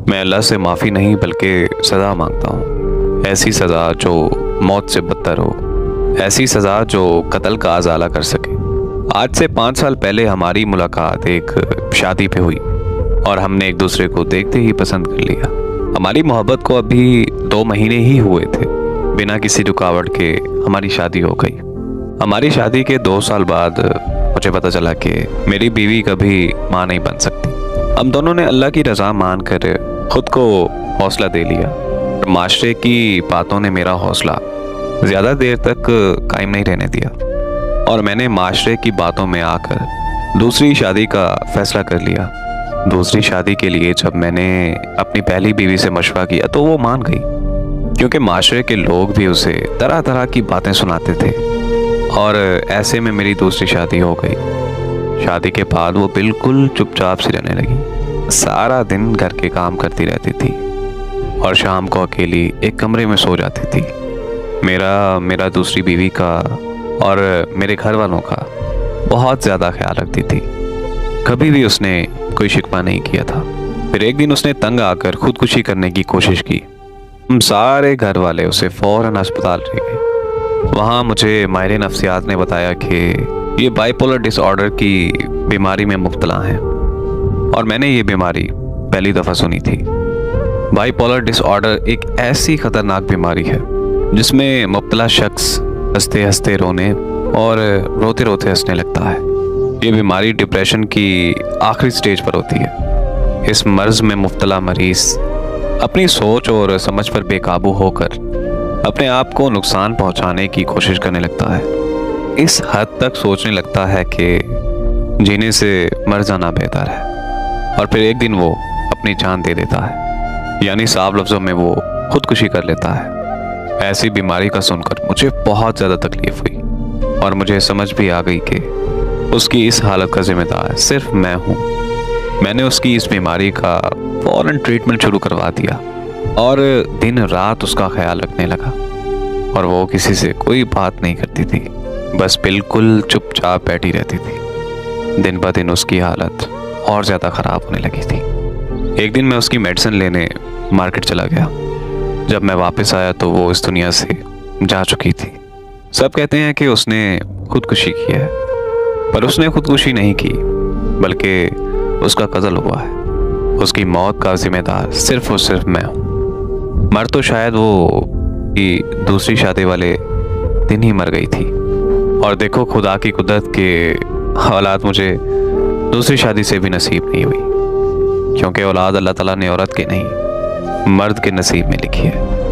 मैं अल्लाह से माफ़ी नहीं बल्कि सज़ा मांगता हूँ। ऐसी सज़ा जो मौत से बदतर हो, ऐसी सज़ा जो कत्ल का अज़ाला कर सके। आज से 5 साल पहले हमारी मुलाकात एक शादी पे हुई और हमने एक दूसरे को देखते ही पसंद कर लिया। हमारी मोहब्बत को अभी 2 महीने ही हुए थे। बिना किसी रुकावट के हमारी शादी हो गई। हमारी शादी के 2 साल बाद मुझे पता चला कि मेरी बीवी कभी माँ नहीं बन सकती। हम दोनों ने अल्लाह की रज़ा मान कर खुद को हौसला दे लिया। माशरे की बातों ने मेरा हौसला ज़्यादा देर तक कायम नहीं रहने दिया और मैंने माशरे की बातों में आकर दूसरी शादी का फैसला कर लिया। दूसरी शादी के लिए जब मैंने अपनी पहली बीवी से मशवरा किया तो वो मान गई, क्योंकि माशरे के लोग भी उसे तरह तरह की बातें सुनाते थे और ऐसे में मेरी दूसरी शादी हो गई। शादी के बाद वो बिल्कुल चुपचाप सी रहने लगी। सारा दिन घर के काम करती रहती थी और शाम को अकेली एक कमरे में सो जाती थी। मेरा दूसरी बीवी का और मेरे घर वालों का बहुत ज़्यादा ख्याल रखती थी। कभी भी उसने कोई शिकवा नहीं किया था। फिर एक दिन उसने तंग आकर खुदकुशी करने की कोशिश की। हम सारे घर वाले उसे फ़ौरन अस्पताल ले गए। वहाँ मुझे माहिर नफ्सियात ने बताया कि ये बाइपोलर डिसऑर्डर की बीमारी में मुब्तला हैं और मैंने ये बीमारी पहली दफ़ा सुनी थी। बाइपोलर डिसऑर्डर एक ऐसी ख़तरनाक बीमारी है जिसमें मुब्तला शख्स हंसते हंसते रोने और रोते रोते हंसने लगता है। ये बीमारी डिप्रेशन की आखिरी स्टेज पर होती है। इस मर्ज़ में मुब्तला मरीज़ अपनी सोच और समझ पर बेकाबू होकर अपने आप को नुकसान पहुंचाने की कोशिश करने लगता है। इस हद तक सोचने लगता है कि जीने से मर जाना बेहतर है और फिर एक दिन वो अपनी जान दे देता है, यानी साफ लफ्ज़ों में वो खुदकुशी कर लेता है। ऐसी बीमारी का सुनकर मुझे बहुत ज़्यादा तकलीफ़ हुई और मुझे समझ भी आ गई कि उसकी इस हालत का ज़िम्मेदार सिर्फ मैं हूँ। मैंने उसकी इस बीमारी का फ़ौरन ट्रीटमेंट शुरू करवा दिया और दिन रात उसका ख्याल रखने लगा और वो किसी से कोई बात नहीं करती थी, बस बिल्कुल चुपचाप बैठी रहती थी। दिन ब दिन उसकी हालत और ज़्यादा ख़राब होने लगी थी। एक दिन मैं उसकी मेडिसिन लेने मार्केट चला गया। जब मैं वापस आया तो वो इस दुनिया से जा चुकी थी। सब कहते हैं कि उसने खुदकुशी की है, पर उसने खुदकुशी नहीं की बल्कि उसका कत्ल हुआ है। उसकी मौत का ज़िम्मेदार सिर्फ और सिर्फ मैं हूँ। मर तो शायद वो की दूसरी शादी वाले दिन ही मर गई थी और देखो खुदा की कुदरत के हालात मुझे दूसरी शादी से भी नसीब नहीं हुई, क्योंकि औलाद अल्लाह ताला ने औरत के नहीं मर्द के नसीब में लिखी है।